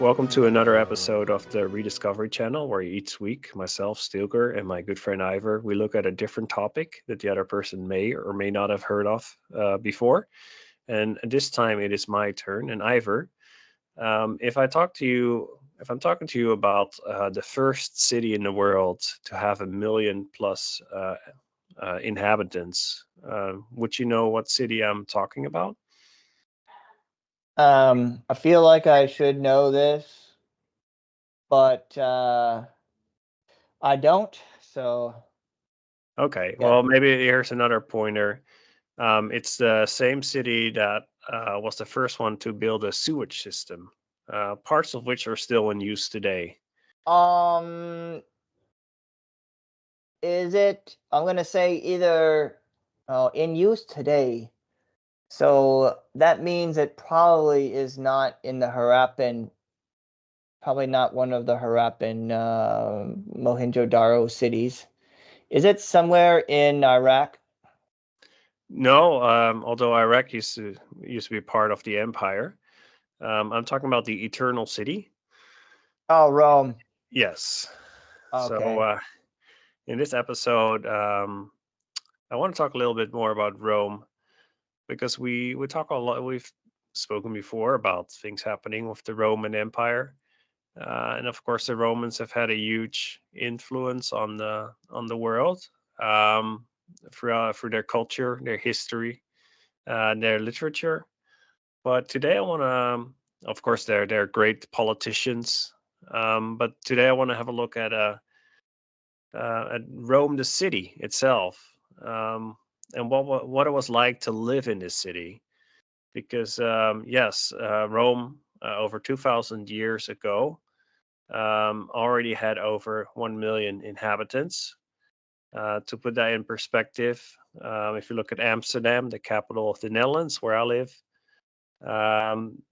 Welcome to another episode of the Rediscovery channel, where each week, myself, Stilker, and my good friend Ivor, we look at a different topic that the other person may or may not have heard of before. And this time it is my turn. And Ivor, if I'm talking to you about the first city in the world to have a million plus inhabitants, would you know what city I'm talking about? I feel like I should know this, but I don't. So Okay, yeah. well, maybe here's another pointer. It's the same city that was the first one to build a sewage system, parts of which are still in use today. Um, is it? I'm gonna say either in use today. So that means it probably is not in the Harappan. Probably not one of the Harappan Mohenjo-daro cities. Is it somewhere in Iraq? No, although Iraq used to be part of the empire. I'm talking about the Eternal City. Oh, Rome. Yes. So Okay. in this episode, I want to talk a little bit more about Rome because we talk a lot. We've spoken before about things happening with the Roman Empire. And of course, the Romans have had a huge influence on the world, um, through their culture, their history, their literature. But today, I want to, of course, they're great politicians. But today, I want to have a look at Rome, the city itself, and what it was like to live in this city. Because yes, Rome, over 2,000 years ago, already had over 1 million inhabitants. To put that in perspective, if you look at Amsterdam, the capital of the Netherlands, where I live, um,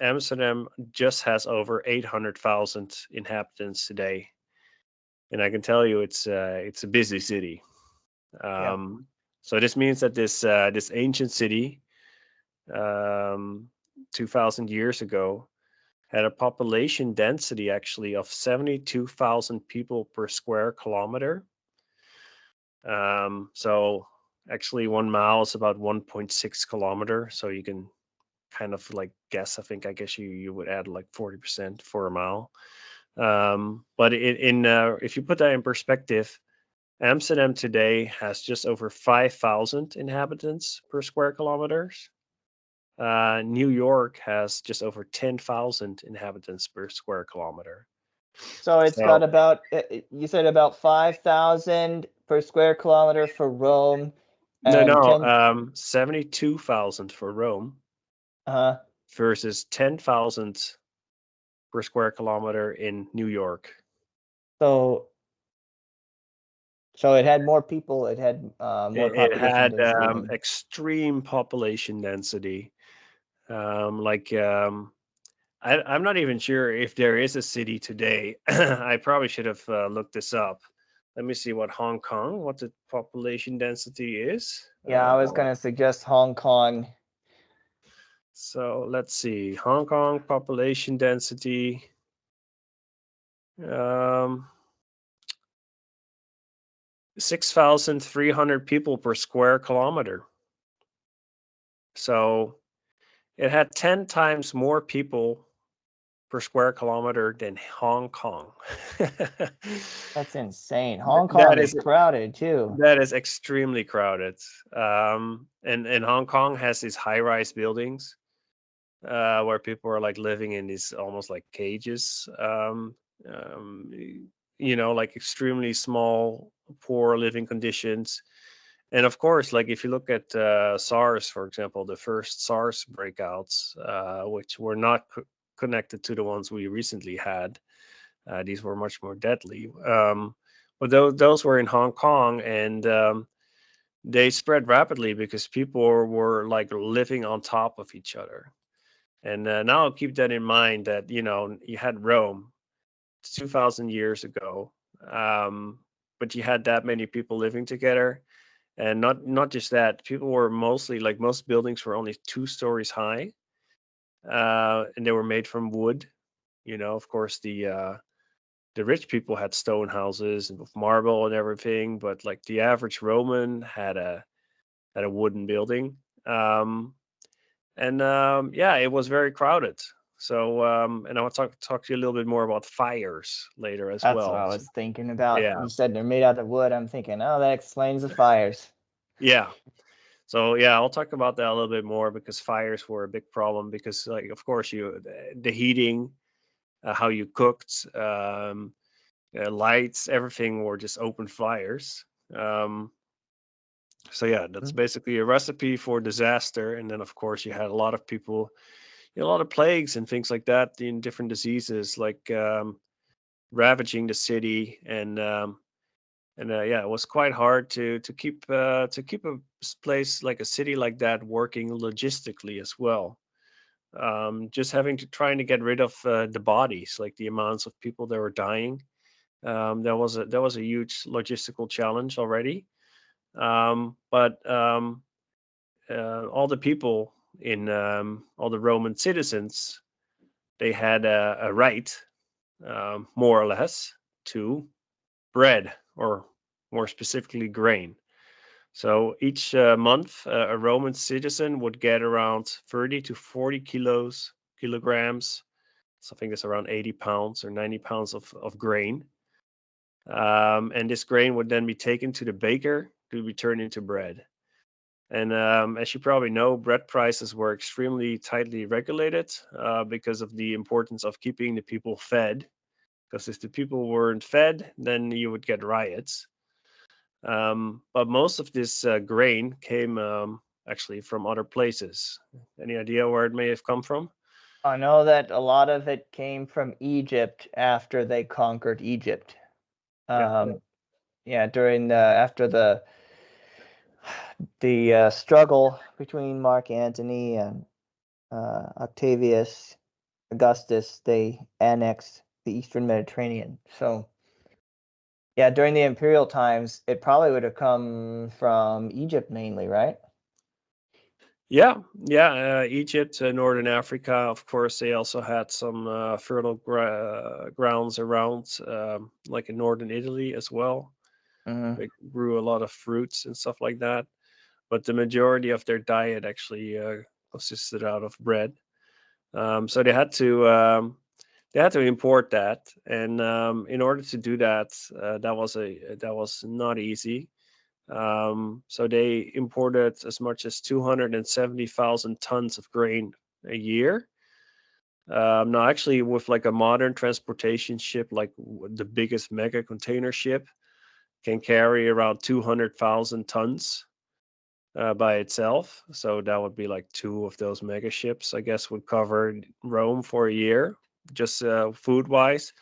Amsterdam just has over 800,000 inhabitants today. And I can tell you it's a busy city. Yeah. Um, so this means that this ancient city, um, 2,000 years ago, had a population density actually of 72,000 people per square kilometer. So actually 1 mile is about 1.6 kilometer. So you can kind of like guess, I guess you would add like 40% for a mile. But if you put that in perspective, Amsterdam today has just over 5,000 inhabitants per square kilometers. New York has just over 10,000 inhabitants per square kilometer. So it's got So about, you said about 5,000 per square kilometer for Rome and no, 10, 72,000 for Rome uh, versus 10,000 per square kilometer in New York. so so it had more people, it had more It population had density than. extreme population density. Like I'm not even sure if there is a city today. I probably should have looked this up. Let me see what the population density is. Yeah, I was gonna suggest Hong Kong. So let's see, Hong Kong population density. Um, 6,300 people per square kilometer. So it had 10 times more people per square kilometer than Hong Kong. That's insane. Hong That Kong is is crowded too. that is extremely crowded. And Hong Kong has these high-rise buildings where people are like living in these almost like cages. Um, like extremely small, poor living conditions. And of course, like if you look at SARS, for example, the first SARS breakouts, which were not connected to the ones we recently had, these were much more deadly. But those were in Hong Kong, and they spread rapidly because people were like living on top of each other. And now keep that in mind that you had Rome 2,000 years ago, um, but you had that many people living together, and not just that, people were mostly like most buildings were only 2 stories high, and they were made from wood. Of course, the rich people had stone houses and with marble and everything, but like the average Roman had a wooden building. Um, and Yeah, it was very crowded. So, and I want to talk to you a little bit more about fires later as That's what well. I So, was thinking about. yeah, You said they're made out of wood. I'm thinking, oh, that explains the fires. yeah. So yeah, I'll talk about that a little bit more because fires were a big problem because, like, of course, the heating, how you cooked, lights, everything were just open fires. Um, so yeah, that's Mm. basically a recipe for disaster. And then, of course, you had a lot of people, a lot of plagues and things like that, in different diseases like ravaging the city, and yeah, it was quite hard to keep a place like a city like that working logistically as well. Just having to trying to get rid of the bodies, like the amounts of people that were dying. That was a huge logistical challenge already. But all the people in all the Roman citizens, they had a right, more or less, to bread, or more specifically, grain. So each month, a Roman citizen would get around 30 to 40 kilograms. So I think it's around 80 pounds or 90 pounds of grain. And this grain would then be taken to the baker to be turned into bread. And as you probably know, bread prices were extremely tightly regulated because of the importance of keeping the people fed. Because if the people weren't fed, then you would get riots. But most of this grain came actually from other places. Any idea where it may have come from? I know that a lot of it came from Egypt after they conquered Egypt. Yeah. Um, yeah, during the after the struggle between Mark Antony and Octavius Augustus, they annexed the Eastern Mediterranean. So yeah, during the imperial times, it probably would have come from Egypt mainly, right? Yeah, yeah. Egypt, Northern Africa, of course, they also had some fertile grounds around, like in northern Italy as well. Hmm. They grew a lot of fruits and stuff like that. But the majority of their diet actually consisted out of bread. So they had to import that, and in order to do that, that was not easy. So they imported as much as 270,000 tons of grain a year. Now, actually, with like a modern transportation ship, like the biggest mega container ship, can carry around 200,000 tons by itself. So that would be like two of those mega ships, I guess, would cover Rome for a year, just food wise.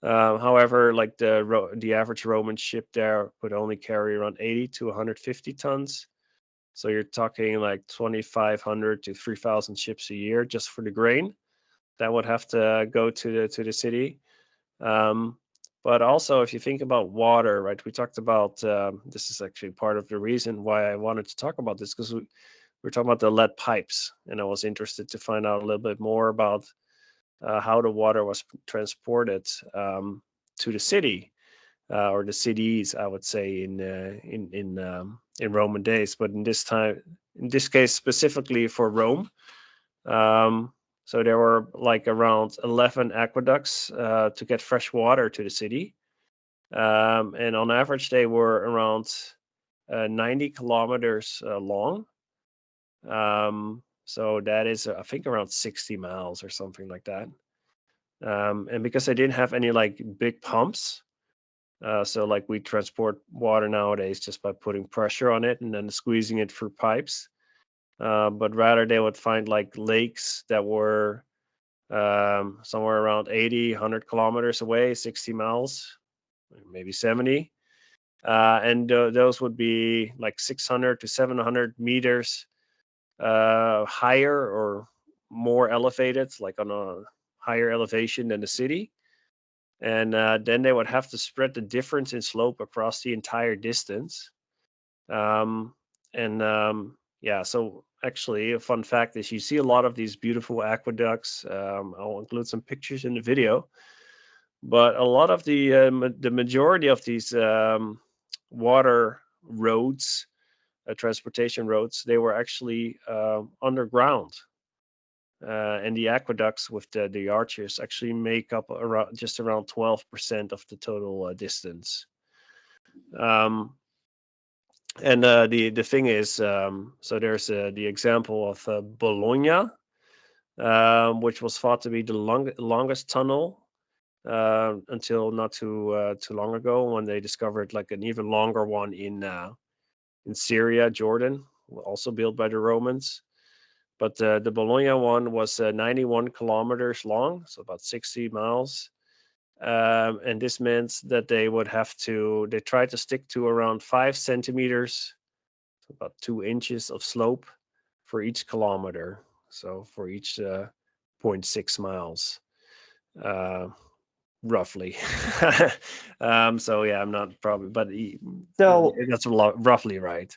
However, like the average Roman ship there would only carry around 80 to 150 tons. So you're talking like 2,500 to 3,000 ships a year just for the grain that would have to go to the city. Um, but also, if you think about water, right? We talked about this is actually part of the reason why I wanted to talk about this, because we're talking about the lead pipes, and I was interested to find out a little bit more about how the water was transported to the city, or the cities, I would say, in Roman days. But in this case, specifically for Rome, so there were like around 11 aqueducts to get fresh water to the city, and on average, they were around 90 kilometers long. So that is, I think, around 60 miles or something like that. And because they didn't have any like big pumps, so like we transport water nowadays just by putting pressure on it and then squeezing it through pipes. But rather they would find like lakes that were somewhere around 80, 100 kilometers away, 60 miles, maybe 70. And those would be like 600 to 700 meters higher or more elevated, like on a higher elevation than the city. And then they would have to spread the difference in slope across the entire distance. Um, and Yeah, so actually, a fun fact is you see a lot of these beautiful aqueducts. I'll include some pictures in the video, but a lot of the majority of these water roads, transportation roads, they were actually underground. And the aqueducts with the arches actually make up around just around 12% of the total distance. Um, and the thing is, so there's the example of Bologna, which was thought to be the longest tunnel until not too long ago, when they discovered like an even longer one in Syria, Jordan, also built by the Romans. But the Bologna one was 91 kilometers long, so about 60 miles. And this meant that they tried to stick to around 5 centimeters, so about 2 inches of slope for each kilometer. So for each zero point 0.6 miles, uh, roughly. So yeah, I'm not probably, but So that's roughly right.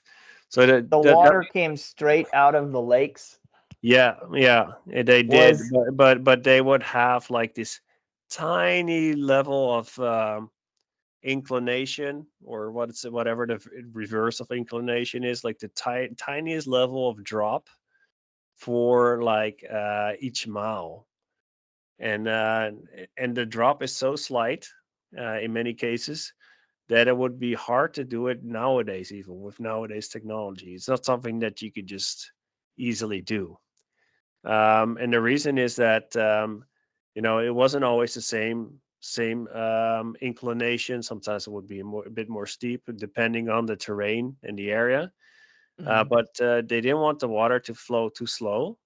So the that water came straight out of the lakes. yeah, yeah, they did, Was but they would have like this tiny level of inclination, or whatever the reverse of inclination is, like the tiniest level of drop for like each mile, and the drop is so slight in many cases that it would be hard to do it nowadays, even with nowadays technology. It's not something that you could just easily do. And the reason is that it wasn't always the same inclination. Sometimes it would be a bit more steep, depending on the terrain and the area. Mhm. But they didn't want the water to flow too slow.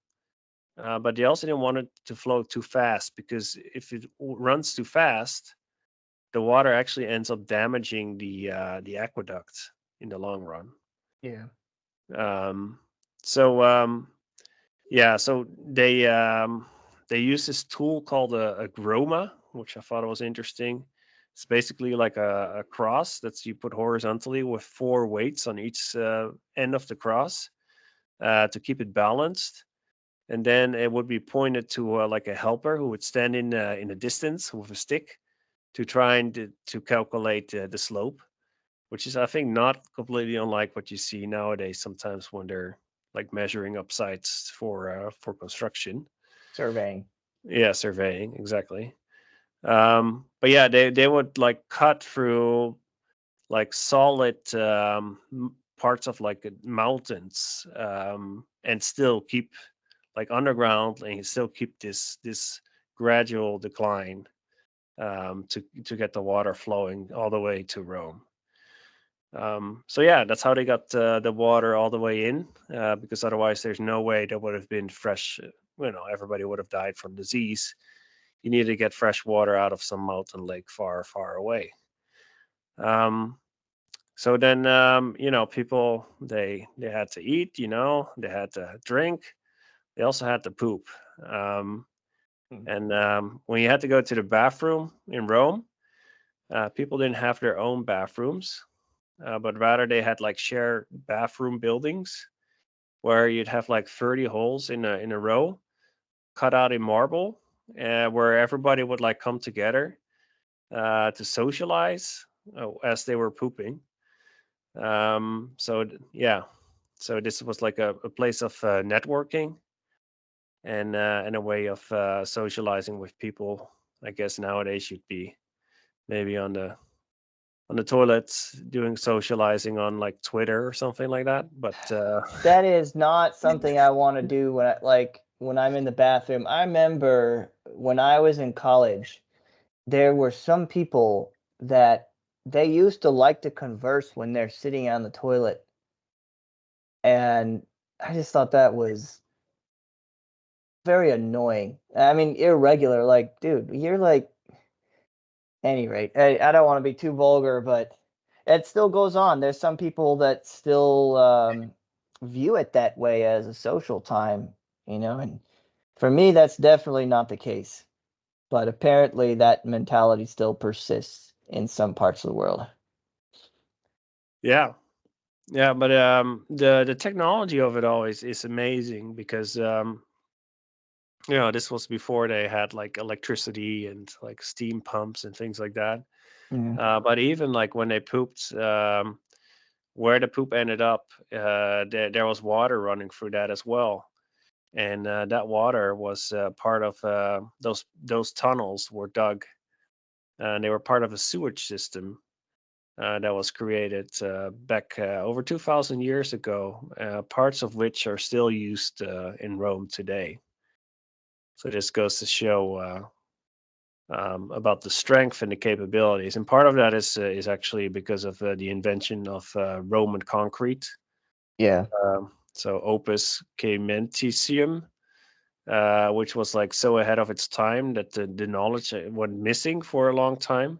But they also didn't want it to flow too fast, because if it runs too fast, the water actually ends up damaging the aqueduct in the long run. Yeah. Um, so yeah, so they use this tool called a groma, which I thought was interesting. It's basically like a cross that you put horizontally with four weights on each end of the cross to keep it balanced, and then it would be pointed to like a helper who would stand in a distance with a stick to try and to calculate the slope, which is, I think, not completely unlike what you see nowadays sometimes when they're like measuring up sites for construction. Surveying. Yeah, surveying, exactly. But yeah, they would like cut through like solid parts of like mountains, and still keep like underground, and you still keep this gradual decline, to get the water flowing all the way to Rome. So yeah, that's how they got the water all the way in, because otherwise there's no way there would have been fresh. Everybody would have died from disease. You need to get fresh water out of some mountain lake far, far away. Um, so then, people, they had to eat. They had to drink. They also had to poop. Um, Mm. and when you had to go to the bathroom in Rome, people didn't have their own bathrooms, but rather they had like shared bathroom buildings where you'd have like 30 holes in a row cut out in marble, where everybody would like come together to socialize as they were pooping. Yeah, so this was like a place of networking, and a way of socializing with people. I guess nowadays you'd be maybe on the toilets doing socializing on like Twitter or something like that. But That is not something I want to do when I'm in the bathroom. I remember when I was in college, there were some people that they used to like to converse when they're sitting on the toilet, and I just thought that was very annoying. I mean, irregular. Like, dude, you're like. Any rate, I don't want to be too vulgar, but it still goes on. There's some people that still view it that way as a social time, and for me, that's definitely not the case. But apparently, that mentality still persists in some parts of the world. yeah, Yeah, but the technology of it always is amazing because this was before they had like electricity and like steam pumps and things like that. Mm. But even like when they pooped, where the poop ended up, there was water running through that as well, and that water was part of those tunnels were dug, and they were part of a sewage system that was created back over 2,000 years ago, parts of which are still used in Rome today. So this goes to show about the strength and the capabilities, and part of that is actually because of the invention of Roman concrete. Yeah. So opus caementicium, which was like so ahead of its time that the knowledge went missing for a long time.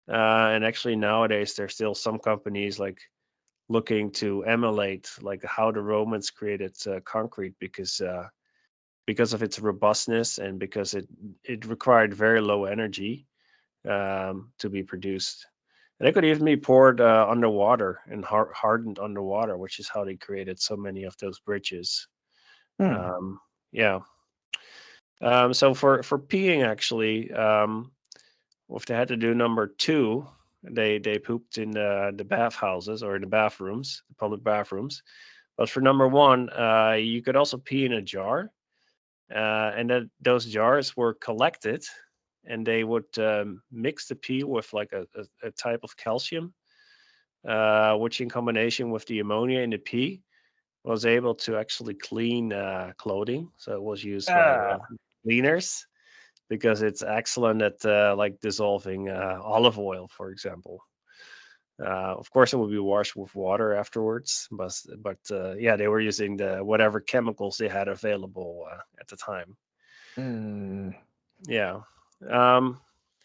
And actually nowadays there's still some companies like looking to emulate like how the Romans created concrete because of its robustness and because it required very low energy to be produced. And it could even be poured underwater and hardened underwater, which is how they created so many of those bridges. Hmm. Um, yeah. So for peeing, actually, if they had to do number two, they pooped in the bathhouses or in the bathrooms, the public bathrooms. But for number one, you could also pee in a jar, and that those jars were collected, and they would mix the pee with like a type of calcium, which in combination with the ammonia in the pee was able to actually clean clothing. So it was used by Ah. cleaners because it's excellent at like dissolving olive oil, for example. Of course, it would be washed with water afterwards, but yeah, they were using the whatever chemicals they had available at the time. Mm. Yeah, um,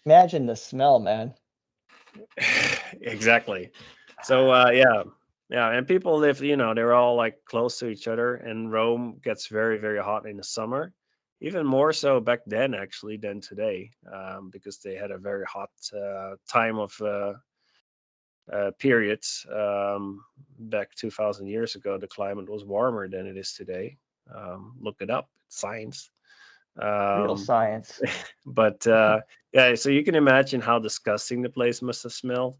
Imagine the smell, man. exactly. So yeah, yeah, and people live. They're all like close to each other, and Rome gets very very hot in the summer. Even more so back then, actually, than today, because they had a very hot time of periods. Back 2,000 years ago, the climate was warmer than it is today. Look it up, it's science. Real Um, science. but yeah, so you can imagine how disgusting the place must have smelled.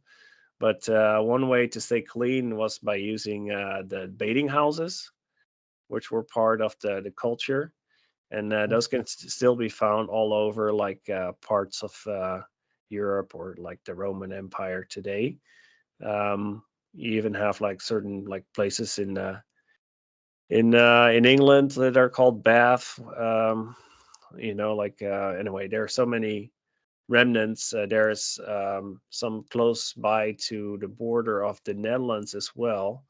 But one way to stay clean was by using the baiting houses, which were part of the culture. And those can still be found all over, like parts of Europe or like the Roman Empire today. You even have like certain like places in England that are called Bath. Anyway, there are so many remnants. There's some close by to the border of the Netherlands as well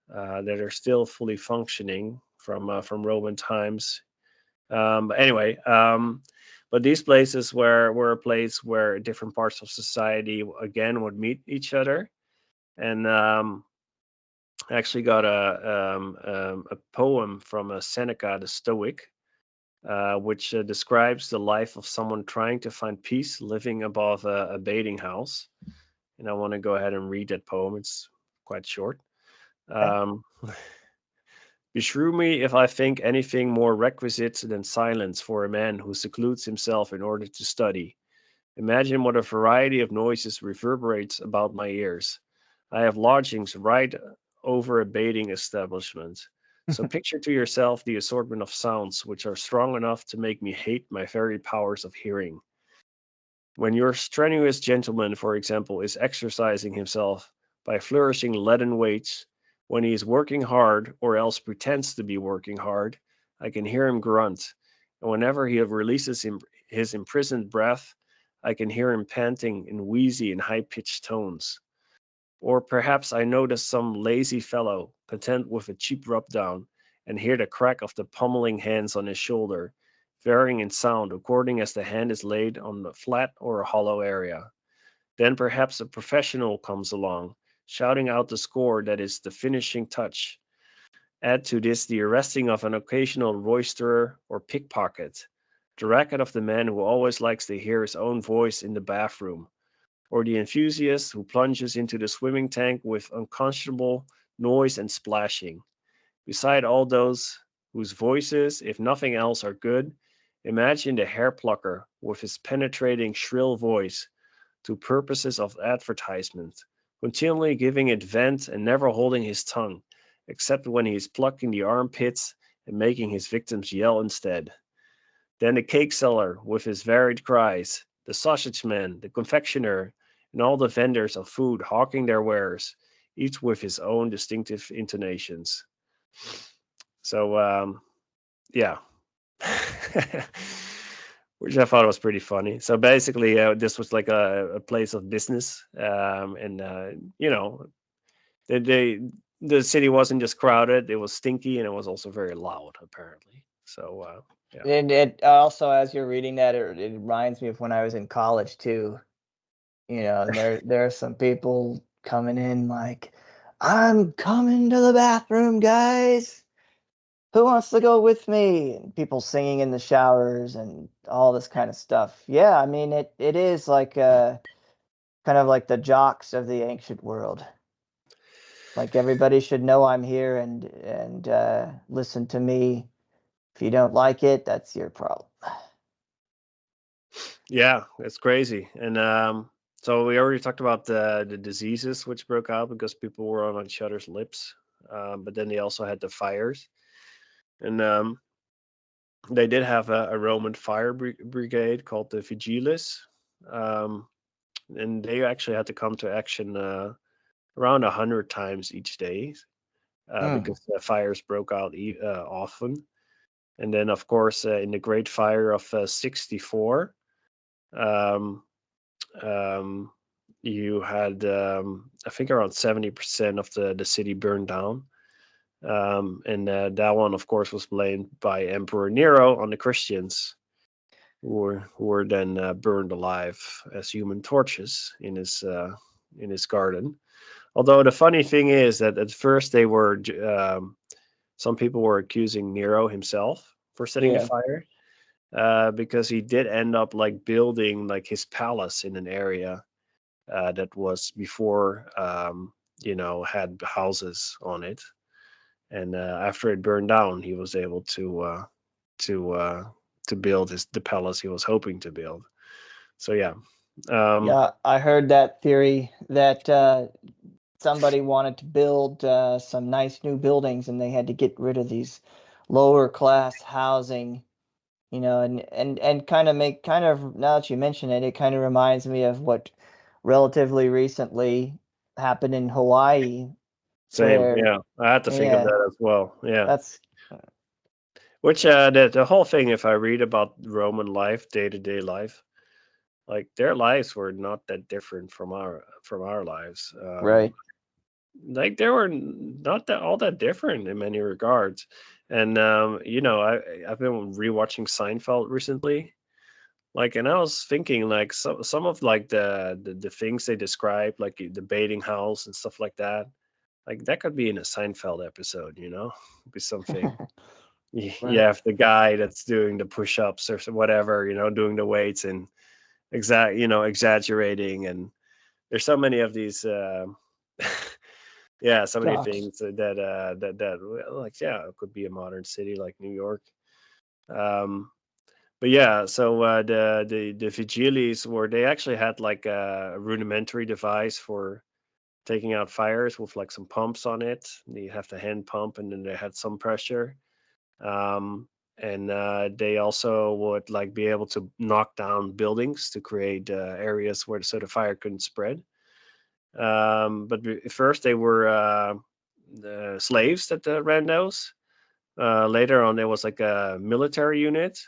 that are still fully functioning from Roman times. Anyway, but these places were a place where different parts of society again would meet each other, and I actually got a poem from Seneca the Stoic, which describes the life of someone trying to find peace living above a bathing house. And I want to go ahead and read that poem. It's quite short. Okay. Um, Beshrew me if I think anything more requisite than silence for a man who secludes himself in order to study. Imagine what a variety of noises reverberates about my ears. I have lodgings right over a bathing establishment. So picture to yourself the assortment of sounds which are strong enough to make me hate my very powers of hearing. When your strenuous gentleman, for example, is exercising himself by flourishing leaden weights, when he is working hard, or else pretends to be working hard, I can hear him grunt. And whenever he releases his imprisoned breath, I can hear him panting in wheezy and high pitched tones. Or perhaps I notice some lazy fellow, content with a cheap rub down, and hear the crack of the pummeling hands on his shoulder, varying in sound according as the hand is laid on a flat or a hollow area. Then perhaps a professional comes along, shouting out the score that is the finishing touch. Add to this the arresting of an occasional roisterer or pickpocket, the racket of the man who always likes to hear his own voice in the bathroom, or the enthusiast who plunges into the swimming tank with unconscionable noise, and splashing. Beside all those whose voices, if nothing else, are good, imagine the hair plucker with his penetrating, shrill voice to purposes of advertisement, continually giving it vent and never holding his tongue, except when he is plucking the armpits and making his victims yell instead. Then the cake seller with his varied cries, the sausage man, the confectioner, and all the vendors of food hawking their wares, each with his own distinctive intonations. So, yeah, which I thought was pretty funny. So basically, this was like a place of business, and they the city wasn't just crowded; it was stinky, and it was also very loud, apparently. So, yeah, And it also, as you're reading that, it reminds me of when I was in college too. And there are some people coming in like, "I'm coming to the bathroom, guys. Who wants to go with me?" And people singing in the showers and all this kind of stuff. Yeah, I mean it is like kind of like the jocks of the ancient world. Like everybody should know I'm here and listen to me. If you don't like it, that's your problem. yeah, it's crazy. And so we already talked about the diseases which broke out because people were on each other's lips. But then they also had the fires, and they did have a Roman fire brigade called the Vigiles, um, and they actually had to come to action around 100 times each day Mm. because fires broke out often. And then, of course, in the Great Fire of '64, um, um, you had I think around 70% of the city burned down. And that one, of course, was blamed by Emperor Nero on the Christians, who were then burned alive as human torches in his garden. Although the funny thing is that at first some people were accusing Nero himself for setting the Yeah. fire, because he did end up like building like his palace in an area that was before had houses on it, and after it burned down, he was able to uh, to build the palace he was hoping to build. So yeah, um, Yeah, I heard that theory that somebody wanted to build some nice new buildings and they had to get rid of these lower class housing, and kind of now that you mention it, it kind of reminds me of what relatively recently happened in Hawaii same. where Yeah, I had to think of yeah, that as well. Yeah, that's which the whole thing, if I read about Roman life, day to day life, like their lives were not that different from our lives. right. Like they were not that all that different in many regards. And I've been rewatching Seinfeld recently. Like, and I was thinking, like, some of like the things they describe, like the baiting house and stuff like that. Like that could be in a Seinfeld episode, be something. You Right. have the guy that's doing the push-ups or whatever, doing the weights and exaggerating. And there's so many of these, yeah, so many Jocks. things that well, like, yeah, it could be a modern city like New York. Um, but yeah, so the Vigiles were they actually had like a rudimentary device for taking out fires with like some pumps on it. You have the hand pump, and then they had some pressure. Um, and they also would like be able to knock down buildings to create areas where the fire couldn't spread. But first they were the slaves that ran those. Later on, there was like a military unit,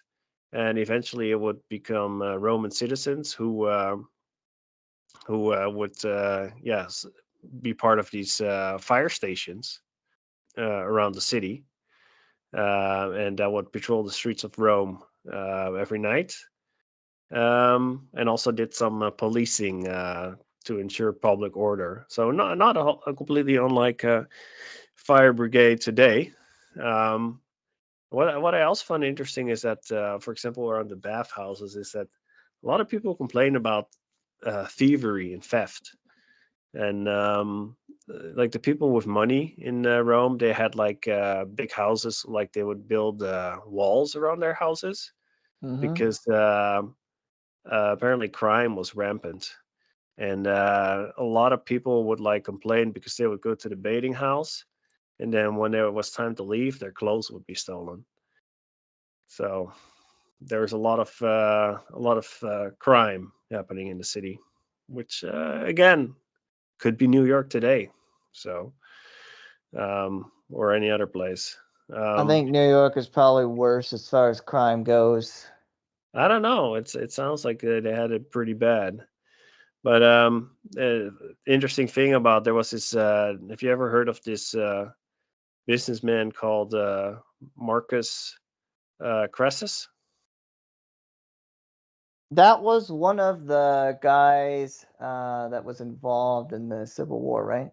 and eventually it would become Roman citizens who would yes be part of these fire stations around the city, and that would patrol the streets of Rome every night, and also did some policing to ensure public order. So not a completely unlike fire brigade today. Um, what I also find interesting is that, for example, around the bathhouses, is that a lot of people complain about thievery and theft, and like the people with money in Rome, they had like big houses, like they would build walls around their houses Mm-hmm. because apparently crime was rampant. And a lot of people would like complain because they would go to the bathing house, and then when it was time to leave, their clothes would be stolen. So there's a lot of crime happening in the city, which again could be New York today. So or any other place. I Um, think New York is probably worse as far as crime goes. I don't know. It sounds like they had it pretty bad. But interesting thing about there was this. Have you ever heard of this businessman called Marcus Crassus? That was one of the guys that was involved in the Civil War, right?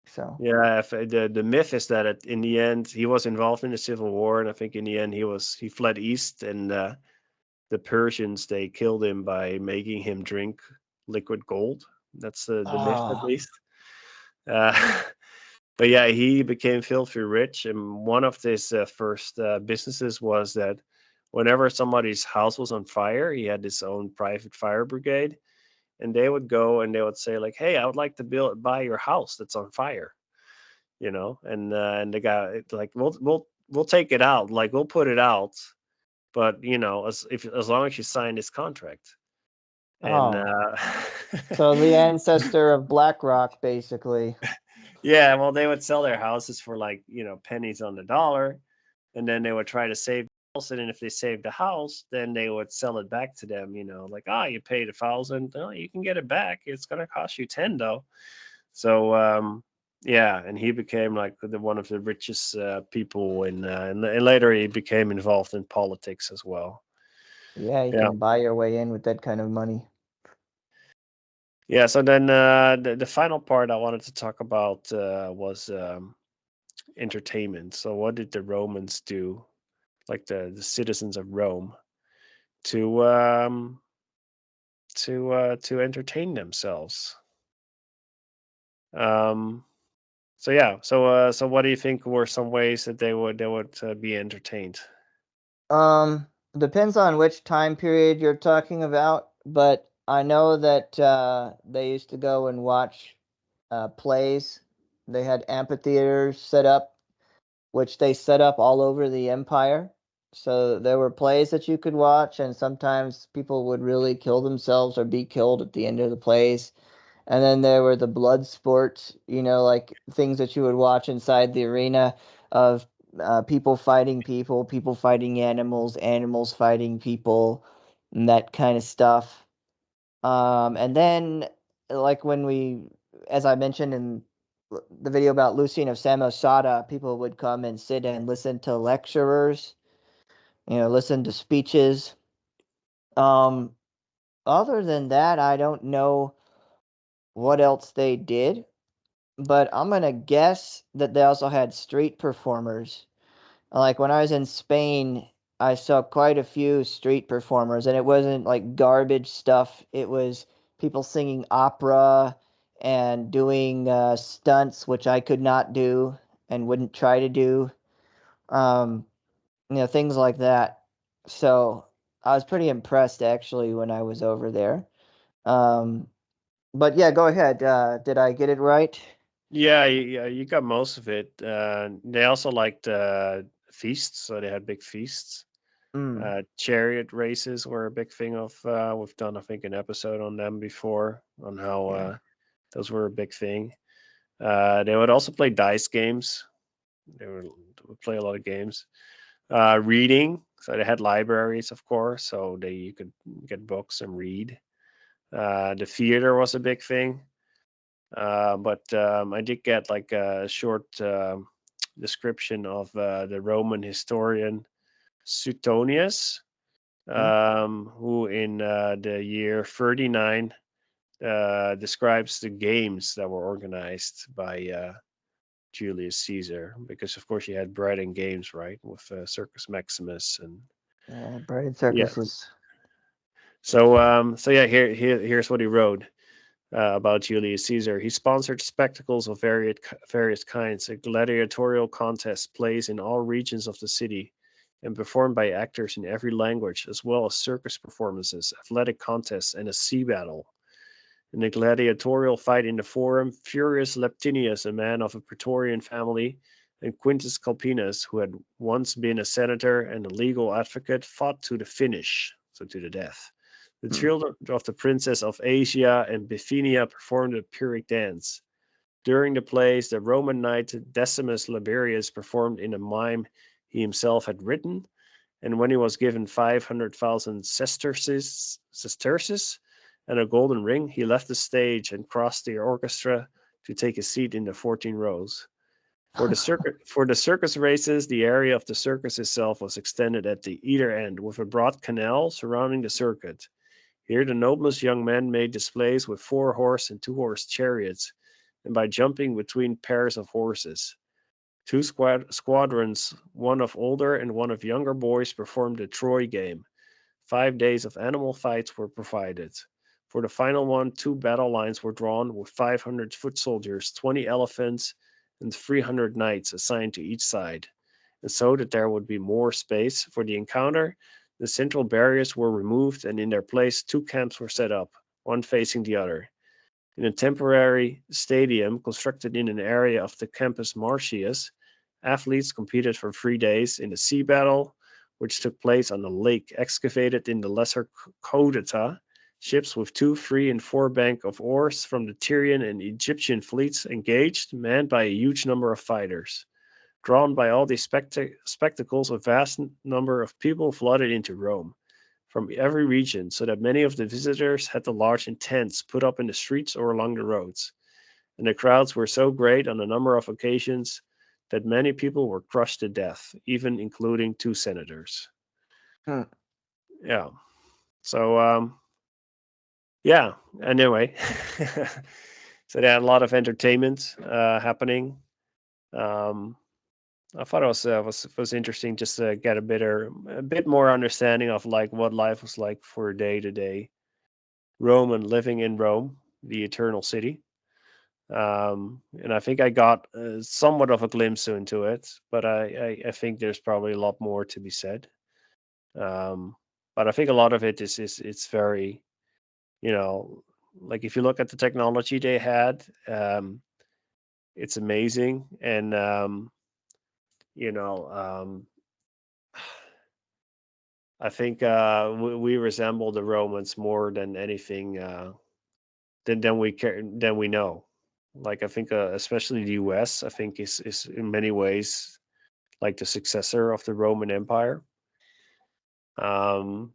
So, Yeah, the myth is that in the end he was involved in the Civil War, and I think in the end he fled east, and the Persians they killed him by making him drink liquid gold. That's the myth, at ah, least. Uh, but yeah, he became filthy rich, and one of his first businesses was that whenever somebody's house was on fire, he had his own private fire brigade, and they would go and they would say like, "Hey, I would like to buy your house that's on fire," and the guy like, "We'll take it out, like we'll put it out, but as long as you sign this contract." And oh, so the ancestor of BlackRock, basically. yeah, well, they would sell their houses for like pennies on the dollar, and then they would try to save the house. And then if they saved the house, then they would sell it back to them. Like, you paid 1,000, oh, you can get it back. It's gonna cost you 10 though. So yeah, and he became like one of the richest people, and later he became involved in politics as well. Yeah, you Yeah, can buy your way in with that kind of money. yeah. So then the final part I wanted to talk about was entertainment. So what did the Romans do, like the citizens of Rome, to to entertain themselves? Um, so yeah, so what do you think were some ways that they would be entertained? Um, Depends on which time period you're talking about, but I know that they used to go and watch plays. They had amphitheaters set up, which they set up all over the empire. So there were plays that you could watch, and sometimes people would really kill themselves or be killed at the end of the plays. And then there were the blood sports, like things that you would watch inside the arena of people fighting animals, animals fighting people, and that kind of stuff. And then, like as I mentioned in the video about Lucian of Samosata, people would come and sit and listen to lecturers, listen to speeches. Um, Other than that, I don't know what else they did. But I'm gonna guess that they also had street performers. Like when I was in Spain, I saw quite a few street performers, and it wasn't like garbage stuff. It was people singing opera and doing stunts, which I could not do and wouldn't try to do. Um, things like that. So I was pretty impressed actually when I was over there. Um, but yeah, go ahead. Did I get it right? Yeah, yeah, you got most of it. They also liked feasts, so they had big feasts. Mm, Chariot races were a big thing of. We've done, I think, an episode on them before, on how yeah. those were a big thing. They would also play dice games. They would play a lot of games. Reading, so they had libraries, of course, so they you could get books and read. The theater was a big thing. But I did get like a short description of the Roman historian Suetonius, Mm, who in the year 39 describes the games that were organized by Julius Caesar, because of course you had bread and games, right, with Circus Maximus and yeah, bread yeah. circuses. So yeah, here's what he wrote. about Julius Caesar. He sponsored spectacles of various kinds, a gladiatorial contest, plays in all regions of the city, and performed by actors in every language, as well as circus performances, athletic contests, and a sea battle. In a gladiatorial fight in the Forum, Furius Leptinius, a man of a Praetorian family, and Quintus Calpinus, who had once been a senator and a legal advocate, fought to the finish, so to the death. The Hmm. children of the princess of Asia and Bithynia performed a Pyrrhic dance. During the plays, the Roman knight Decimus Laberius performed in a mime he himself had written, and when he was given 500,000 sesterces and a golden ring, he left the stage and crossed the orchestra to take a seat in the 14 rows. For the circus races, the area of the circus itself was extended at the either end, with a broad canal surrounding the circuit. Here the noblest young men made displays with 4-horse and 2-horse chariots, and by jumping between pairs of horses. Two squadrons, one of older and one of younger boys, performed the Troy game. 5 days of animal fights were provided. For the final one, two battle lines were drawn with 500 foot soldiers, 20 elephants, and 300 knights assigned to each side. And so that there would be more space for the encounter, the central barriers were removed, and in their place, two camps were set up, one facing the other. In a temporary stadium constructed in an area of the Campus Martius, athletes competed for 3 days in a sea battle, which took place on a lake excavated in the Lesser Codeta. Ships with 2, 3, and 4 bank of oars from the Tyrian and Egyptian fleets engaged, manned by a huge number of fighters. Drawn by all these spectacles, a vast number of people flooded into Rome from every region, so that many of the visitors had the large tents put up in the streets or along the roads. And the crowds were so great on a number of occasions that many people were crushed to death, even including 2 senators. Hmm. Yeah. So, yeah. Anyway, so they had a lot of entertainment happening. Um, I thought it was interesting just to get a bit more understanding of like what life was like for day to day Rome and living in Rome, the eternal city. And I think I got somewhat of a glimpse into it, but I think there's probably a lot more to be said. Um, but I think a lot of it is it's very, you know, like if you look at the technology they had, it's amazing, and you know, I think we resemble the Romans more than anything than we know. Like I think, especially the U.S., I think is in many ways like the successor of the Roman Empire. Um,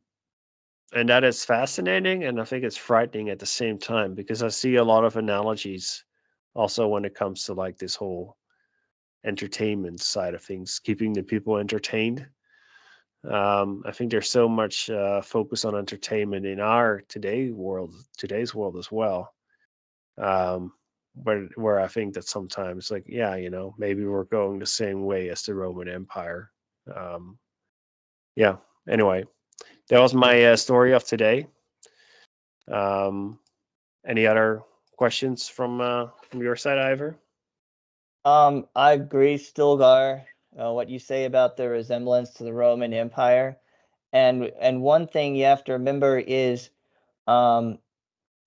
and that is fascinating, and I think it's frightening at the same time because I see a lot of analogies also when it comes to like this whole entertainment side of things, keeping the people entertained. I think there's so much focus on entertainment in our today's world as well. Um, where I think that sometimes, like, yeah, maybe we're going the same way as the Roman Empire. Um, yeah. Anyway, that was my story of today. Um, any other questions from your side, Ivor? I agree, Stilgar, what you say about the resemblance to the Roman Empire. And one thing you have to remember is um,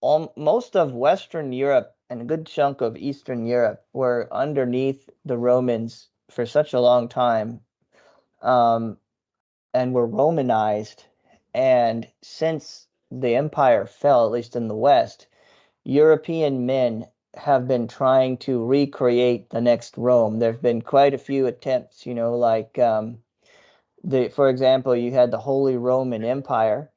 most of Western Europe and a good chunk of Eastern Europe were underneath the Romans for such a long time, um, and were Romanized. And since the empire fell, at least in the West, European men have been trying to recreate the next Rome. There have been quite a few attempts, like for example, you had the Holy Roman Empire,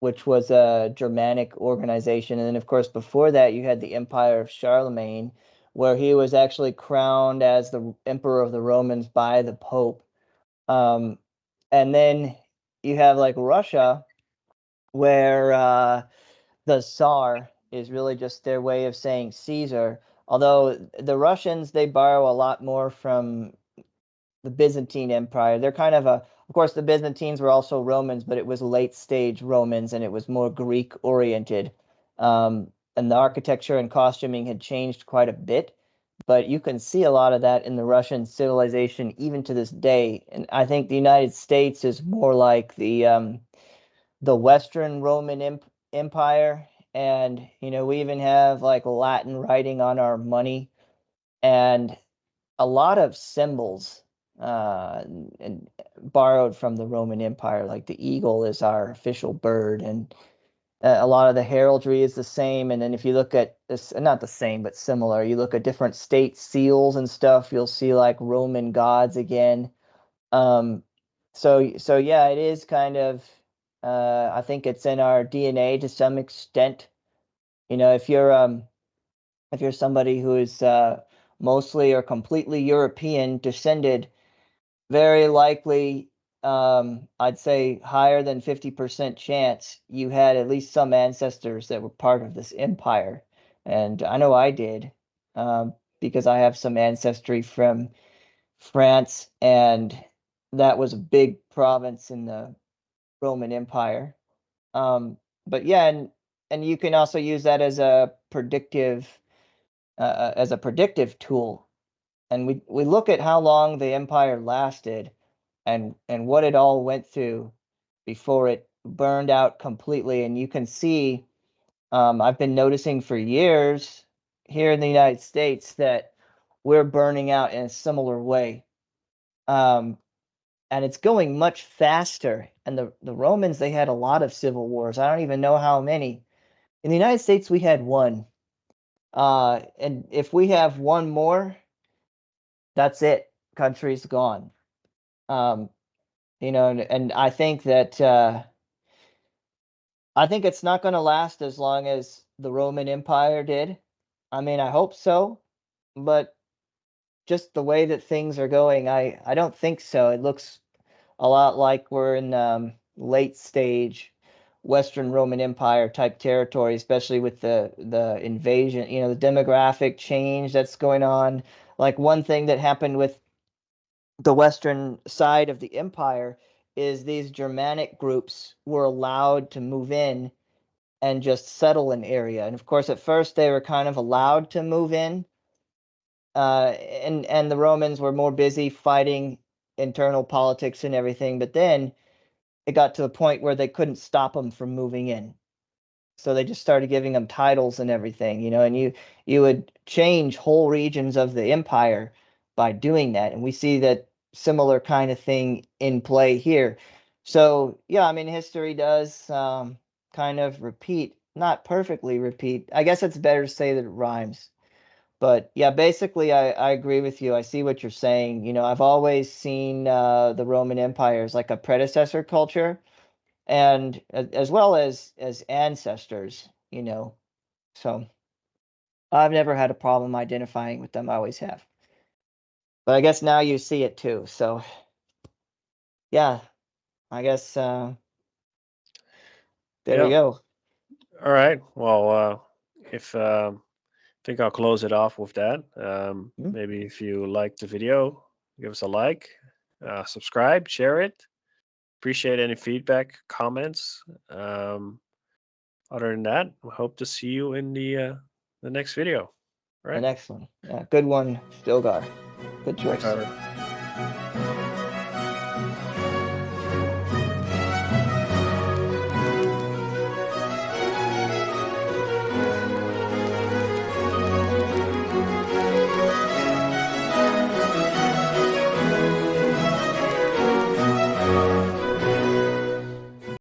which was a Germanic organization. And then, of course, before that, you had the Empire of Charlemagne, where he was actually crowned as the Emperor of the Romans by the Pope. Um, and then you have like Russia, where the Tsar is really just their way of saying Caesar. Although the Russians, they borrow a lot more from the Byzantine Empire. They're kind of course, the Byzantines were also Romans, but it was late stage Romans and it was more Greek oriented. the architecture and costuming had changed quite a bit. But you can see a lot of that in the Russian civilization even to this day. And I think the United States is more like the Western Roman Empire. And, we even have like Latin writing on our money and a lot of symbols and borrowed from the Roman Empire. Like the eagle is our official bird, and a lot of the heraldry is the same. And then if you look at this, not the same, but similar, you look at different state seals and stuff, you'll see like Roman gods again. Um, so yeah, it is kind of, I think it's in our DNA to some extent. If you're somebody who is mostly or completely European descended, very likely, I'd say higher than 50% chance you had at least some ancestors that were part of this empire. And I know I did, because I have some ancestry from France, and that was a big province in the Roman Empire. But yeah, and you can also use that as a predictive tool. And we look at how long the empire lasted and what it all went through before it burned out completely. And you can see, I've been noticing for years here in the United States that we're burning out in a similar way. Um, and it's going much faster. And the Romans, they had a lot of civil wars. I don't even know how many. In the United States, we had one. And if we have one more, that's it. Country's gone. Um, and I think it's not going to last as long as the Roman Empire did. I mean, I hope so, but just the way that things are going, I don't think so. It looks a lot like we're in late stage Western Roman Empire type territory, especially with the invasion, the demographic change that's going on. Like one thing that happened with the western side of the empire is these Germanic groups were allowed to move in and just settle an area. And of course, at first they were kind of allowed to move in, and the Romans were more busy fighting internal politics and everything. But then it got to the point where they couldn't stop them from moving in, so they just started giving them titles and everything, and you would change whole regions of the empire by doing that. And we see that similar kind of thing in play here. So yeah, I mean, history does kind of repeat, not perfectly repeat. I guess it's better to say that it rhymes. But yeah, basically, I agree with you. I see what you're saying. I've always seen the Roman Empire as like a predecessor culture, and as well as ancestors. So I've never had a problem identifying with them. I always have. But I guess now you see it too. So yeah, I guess there we Yeah. go. All right. Well, if I think I'll close it off with that. Mhm. Maybe if you liked the video, give us a like, subscribe, share it. Appreciate any feedback, comments. Other than that, we hope to see you in the next video. All The right. next one. Yeah, good one, Stilgar. Good Bye, choice. Tyler.